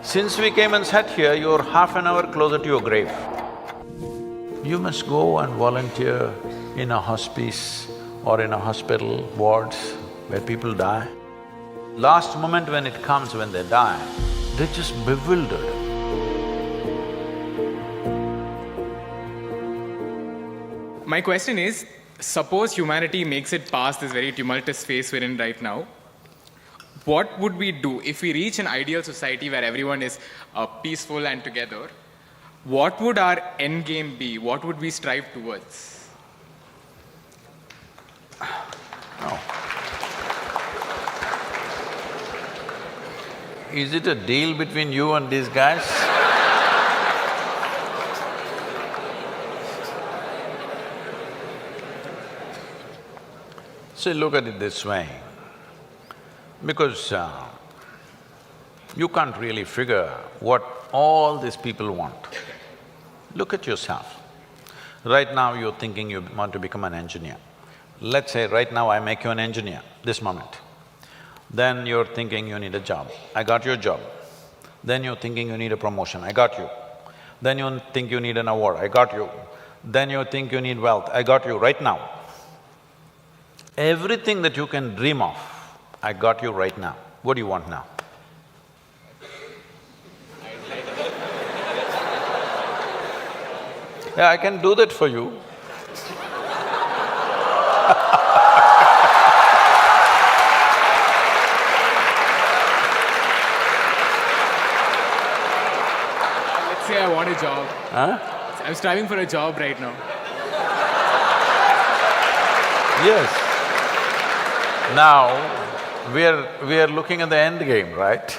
Since we came and sat here, you're half an hour closer to your grave. You must go and volunteer in a hospice or in a hospital wards where people die. Last moment when it comes, when they die, they're just bewildered. My question is, suppose humanity makes it past this very tumultuous phase we're in right now, what would we do if we reach an ideal society where everyone is peaceful and together? What would our end game be? What would we strive towards? No. Is it a deal between you and these guys? See, look at it this way, because you can't really figure what all these people want. Look at yourself. Right now you're thinking you want to become an engineer. Let's say right now I make you an engineer, this moment. Then you're thinking you need a job, I got your job. Then you're thinking you need a promotion, I got you. Then you think you need an award, I got you. Then you think you need wealth, I got you right now. Everything that you can dream of, I got you right now. What do you want now? Yeah, I can do that for you. Let's say I want a job. Huh? I'm striving for a job right now. Yes. Now, we are looking at the end game, right?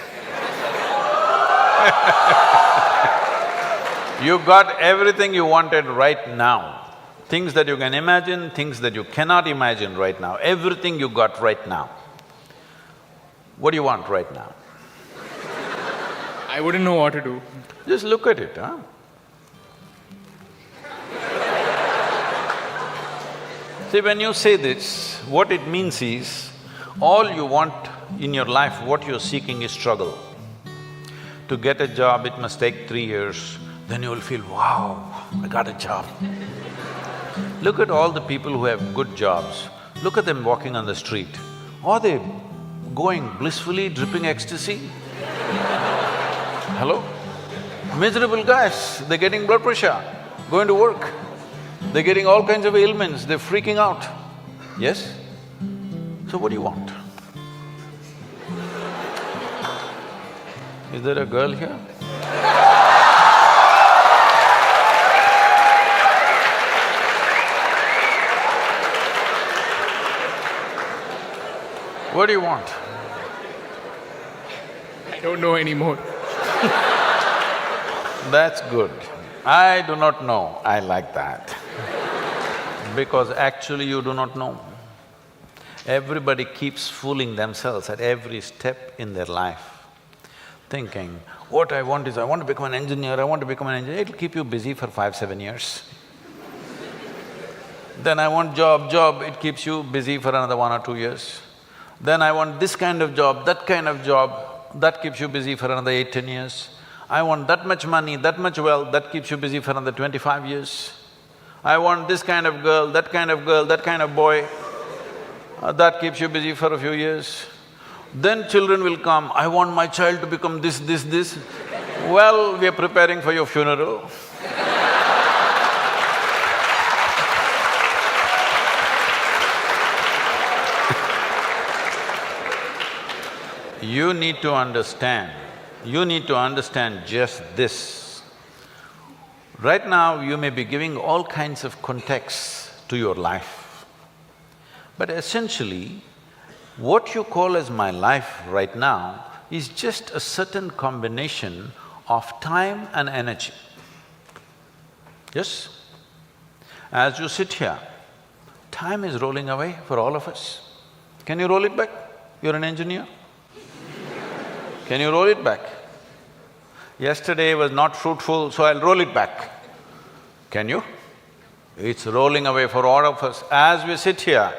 You got everything you wanted right now. Things that you can imagine, things that you cannot imagine right now, everything you got right now. What do you want right now? I wouldn't know what to do. Just look at it, huh? See, when you say this, what it means is, all you want in your life, what you're seeking is struggle. To get a job, it must take 3 years, then you will feel, wow, I got a job. Look at all the people who have good jobs, look at them walking on the street. Are they going blissfully, dripping ecstasy? Hello? Miserable guys, they're getting blood pressure, going to work. They're getting all kinds of ailments, they're freaking out. Yes? So what do you want? Is there a girl here? What do you want? I don't know anymore. That's good. I do not know, I like that. Because actually you do not know. Everybody keeps fooling themselves at every step in their life, thinking, what I want is, I want to become an engineer, I want to become an engineer. It'll keep you busy for 5-7 years. Then I want job, it keeps you busy for another 1 or 2 years. Then I want this kind of job, that keeps you busy for another 8-10 years. I want that much money, that much wealth, that keeps you busy for another 25 years. I want this kind of girl, that kind of boy, that keeps you busy for a few years. Then children will come, I want my child to become this. Well, we are preparing for your funeral. You need to understand just this. Right now, you may be giving all kinds of contexts to your life. But essentially, what you call as my life right now is just a certain combination of time and energy. Yes? As you sit here, time is rolling away for all of us. Can you roll it back? You're an engineer. Can you roll it back? Yesterday was not fruitful, so I'll roll it back. Can you? It's rolling away for all of us. As we sit here,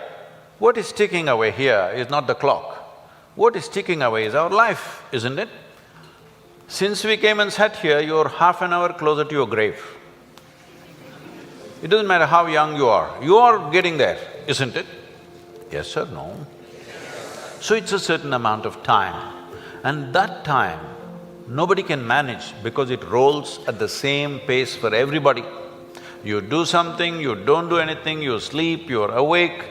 what is ticking away here is not the clock. What is ticking away is our life, isn't it? Since we came and sat here, you're half an hour closer to your grave. It doesn't matter how young you are getting there, isn't it? Yes or no? So it's a certain amount of time, and that time nobody can manage because it rolls at the same pace for everybody. You do something, you don't do anything, you sleep, you're awake,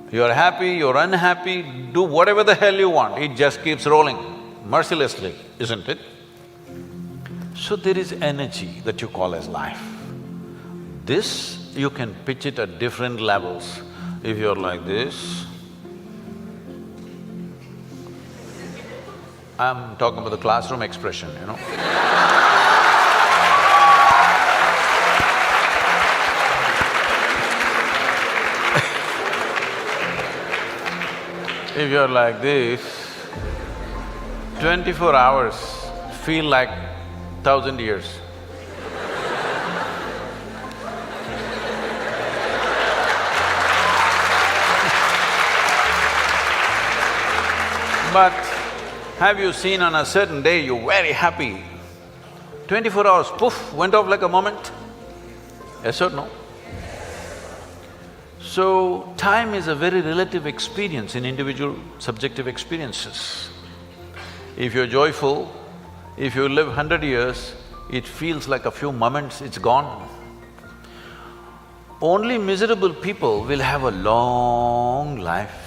you're happy, you're unhappy, do whatever the hell you want, it just keeps rolling mercilessly, isn't it? So there is energy that you call as life. This, you can pitch it at different levels. If you're like this, I'm talking about the classroom expression, you know. If you're like this, 24 hours feel like 1,000 years. But have you seen on a certain day you're very happy, 24 hours, poof, went off like a moment? Yes or no? So, time is a very relative experience in individual subjective experiences. If you're joyful, if you live 100 years, it feels like a few moments, it's gone. Only miserable people will have a long life.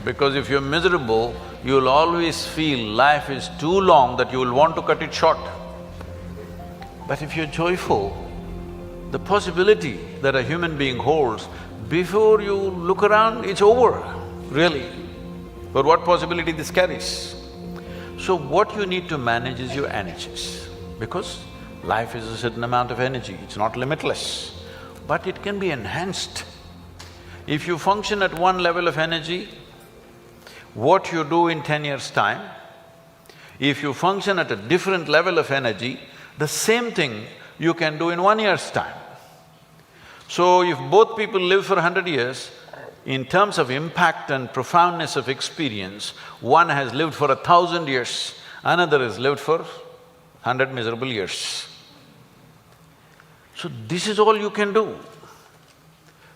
Because if you're miserable, you'll always feel life is too long that you will want to cut it short. But if you're joyful, the possibility that a human being holds, before you look around, it's over, really. But what possibility this carries? So what you need to manage is your energies, because life is a certain amount of energy, it's not limitless, but it can be enhanced. If you function at one level of energy, what you do in 10 years' time, if you function at a different level of energy, the same thing you can do in 1 year's time. So if both people live for 100 years, in terms of impact and profoundness of experience, one has lived for 1,000 years, another has lived for 100 miserable years. So this is all you can do.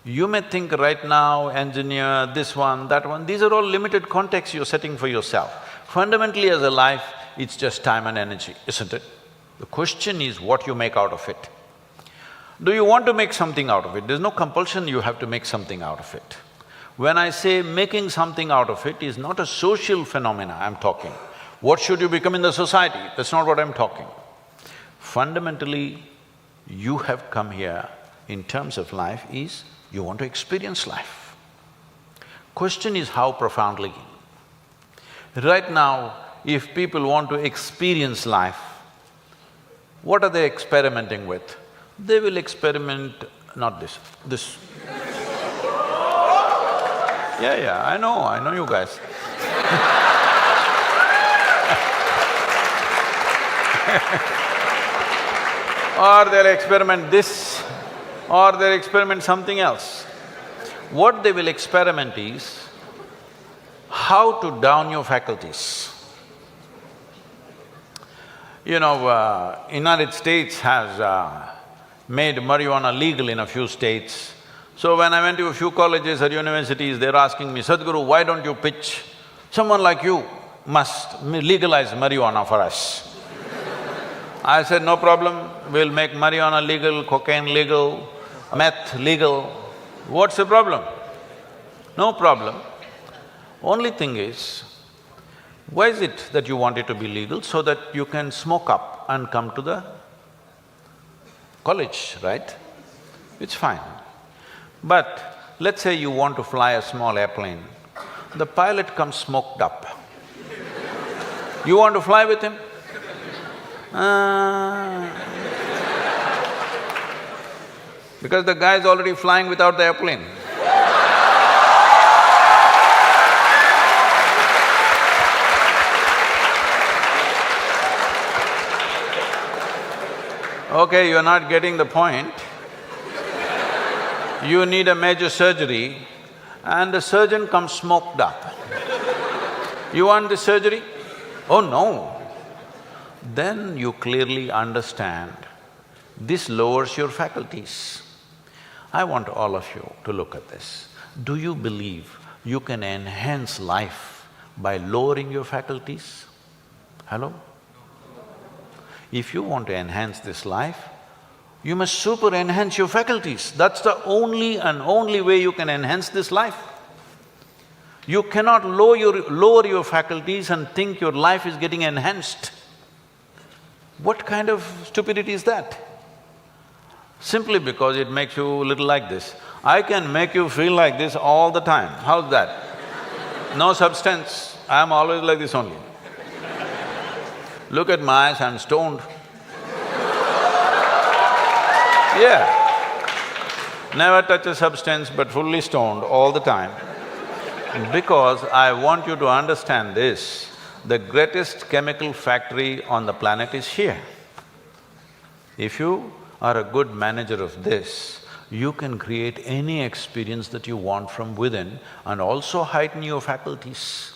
You may think right now, engineer, this one, that one, these are all limited contexts you're setting for yourself. Fundamentally as a life, it's just time and energy, isn't it? The question is what you make out of it. Do you want to make something out of it? There's no compulsion you have to make something out of it. When I say making something out of it is not a social phenomena I'm talking. What should you become in the society? That's not what I'm talking. Fundamentally, you have come here in terms of life is you want to experience life. Question is how profoundly. Right now, if people want to experience life, what are they experimenting with? They will experiment… not this, this. Yeah, I know you guys. Or they'll experiment this, or they'll experiment something else. What they will experiment is how to down your faculties. You know, United States has made marijuana legal in a few states. So when I went to a few colleges or universities, they're asking me, Sadhguru, why don't you pitch? Someone like you must legalize marijuana for us. I said, no problem, we'll make marijuana legal, cocaine legal, meth legal. What's the problem? No problem. Only thing is, why is it that you want it to be legal? So that you can smoke up and come to the college, right? It's fine. But let's say you want to fly a small airplane, the pilot comes smoked up. You want to fly with him? Because the guy is already flying without the airplane. Okay, you're not getting the point. You need a major surgery and the surgeon comes smoked up. You want this surgery? Oh no. Then you clearly understand this lowers your faculties. I want all of you to look at this. Do you believe you can enhance life by lowering your faculties? Hello? If you want to enhance this life, you must super enhance your faculties. That's the only way you can enhance this life. You cannot lower your faculties and think your life is getting enhanced. What kind of stupidity is that? Simply because it makes you a little like this. I can make you feel like this all the time. How's that? No substance, I'm always like this only. Look at my eyes, I'm stoned. Yeah. Never touch a substance but fully stoned all the time. Because I want you to understand this, the greatest chemical factory on the planet is here. If you are a good manager of this, you can create any experience that you want from within and also heighten your faculties.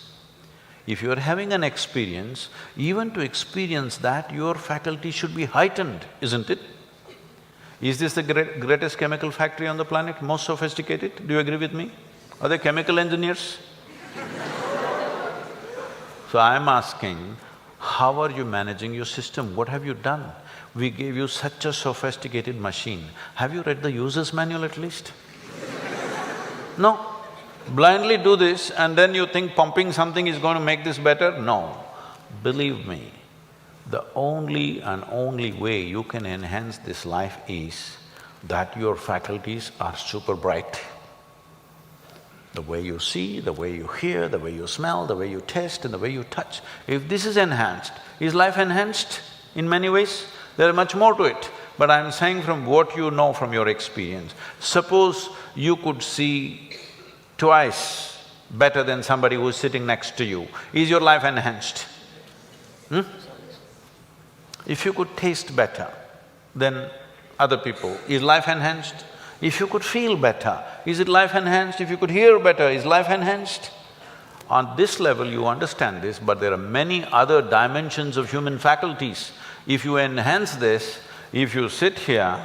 If you are having an experience, even to experience that, your faculty should be heightened, isn't it? Is this the greatest chemical factory on the planet, most sophisticated? Do you agree with me? Are they chemical engineers? So I'm asking, how are you managing your system? What have you done? We gave you such a sophisticated machine. Have you read the user's manual at least? No. Blindly do this and then you think pumping something is going to make this better? No. Believe me, the only way you can enhance this life is that your faculties are super bright. The way you see, the way you hear, the way you smell, the way you taste and the way you touch. If this is enhanced, is life enhanced in many ways? There is much more to it, but I'm saying from what you know from your experience. Suppose you could see twice better than somebody who's sitting next to you, is your life enhanced? If you could taste better than other people, is life enhanced? If you could feel better, is it life enhanced? If you could hear better, is life enhanced? On this level you understand this, but there are many other dimensions of human faculties. If you enhance this, if you sit here,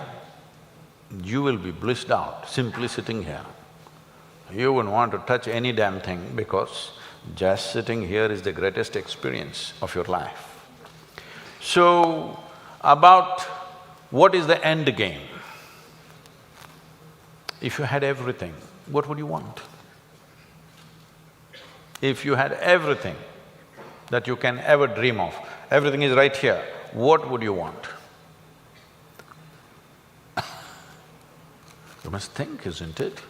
you will be blissed out simply sitting here. You wouldn't want to touch any damn thing because just sitting here is the greatest experience of your life. So, about what is the end game? If you had everything, what would you want? If you had everything that you can ever dream of, everything is right here, what would you want? You must think, isn't it?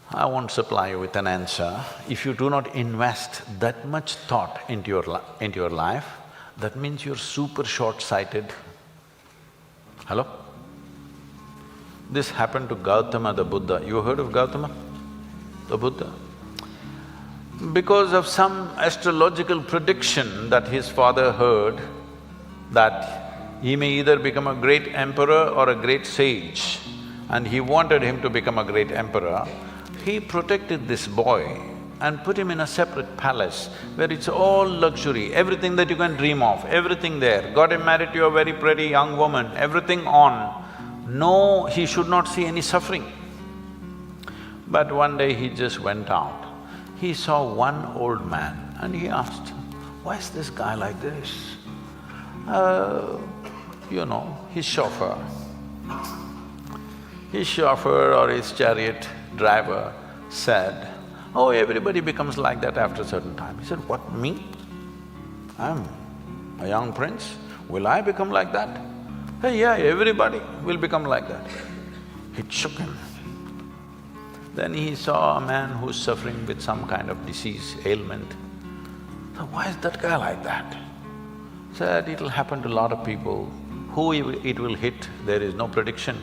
I won't supply you with an answer. If you do not invest that much thought into your life, that means you're super short-sighted. Hello? This happened to Gautama the Buddha. You heard of Gautama the Buddha? Because of some astrological prediction that his father heard, that he may either become a great emperor or a great sage, and he wanted him to become a great emperor, he protected this boy and put him in a separate palace where it's all luxury, everything that you can dream of, everything there. Got him married to a very pretty young woman, everything on. No, he should not see any suffering. But one day he just went out. He saw one old man and he asked, why is this guy like this? His chauffeur. His chauffeur or his chariot driver said, oh, everybody becomes like that after a certain time. He said, what, me? I'm a young prince, will I become like that? Hey, yeah, everybody will become like that. It shook him. Then he saw a man who's suffering with some kind of disease, ailment. So why is that guy like that? Said, it'll happen to a lot of people. Who it will hit, there is no prediction.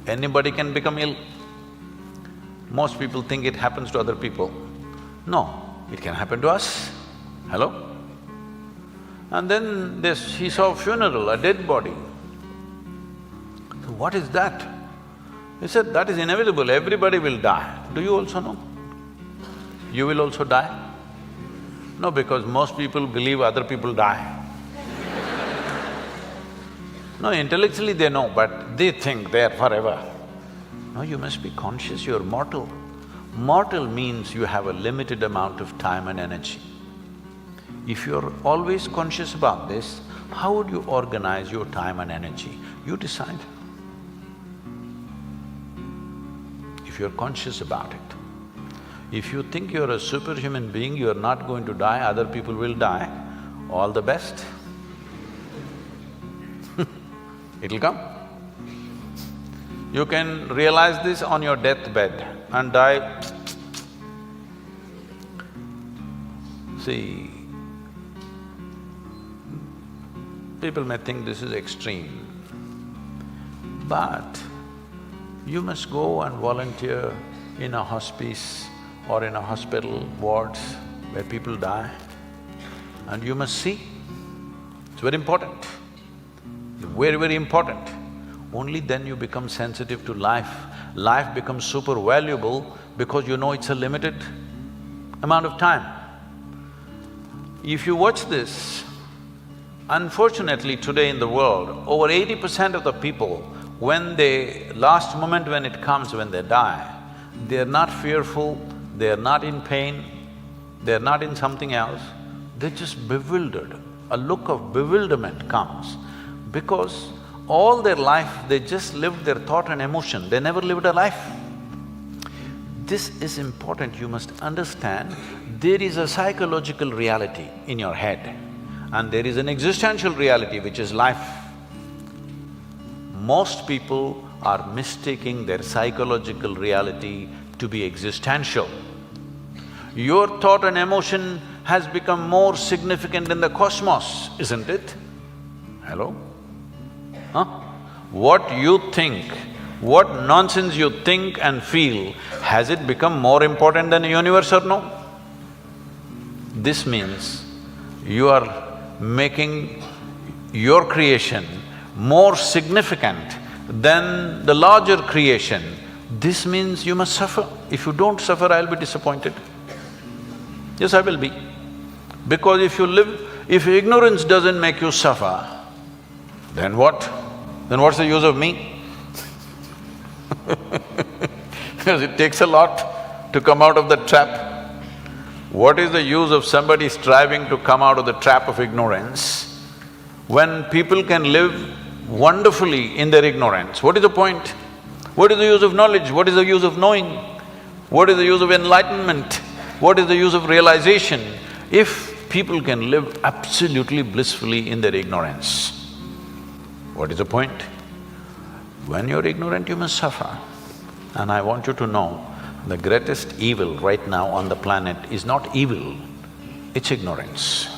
Anybody can become ill. Most people think it happens to other people. No, it can happen to us. Hello? And then he saw a funeral, a dead body. So what is that? He said, that is inevitable, everybody will die. Do you also know? You will also die? No, because most people believe other people die. No, intellectually they know, but they think they're forever. No, you must be conscious, you're mortal. Mortal means you have a limited amount of time and energy. If you're always conscious about this, how would you organize your time and energy? You decide. If you're conscious about it. If you think you're a superhuman being, you're not going to die, other people will die, all the best. It'll come. You can realize this on your deathbed and die. See, people may think this is extreme, but you must go and volunteer in a hospice or in a hospital wards where people die, and you must see. It's very important, very, very important. Only then you become sensitive to life. Life becomes super valuable because you know it's a limited amount of time. If you watch this, unfortunately today in the world, over 80% of the people, when last moment when it comes, when they die, they're not fearful, they're not in pain, they're not in something else, they're just bewildered. A look of bewilderment comes because all their life they just lived their thought and emotion, they never lived a life. This is important, you must understand, there is a psychological reality in your head and there is an existential reality which is life. Most people are mistaking their psychological reality to be existential. Your thought and emotion has become more significant in the cosmos, isn't it? Hello? Huh? What you think, what nonsense you think and feel, has it become more important than the universe or no? This means you are making your creation more significant than the larger creation. This means you must suffer. If you don't suffer, I'll be disappointed. Yes, I will be. Because if ignorance doesn't make you suffer, then what? Then what's the use of me? Because it takes a lot to come out of the trap. What is the use of somebody striving to come out of the trap of ignorance when people can live wonderfully in their ignorance? What is the point? What is the use of knowledge? What is the use of knowing? What is the use of enlightenment? What is the use of realization if people can live absolutely blissfully in their ignorance? What is the point? When you're ignorant, you must suffer. And I want you to know, the greatest evil right now on the planet is not evil, it's ignorance.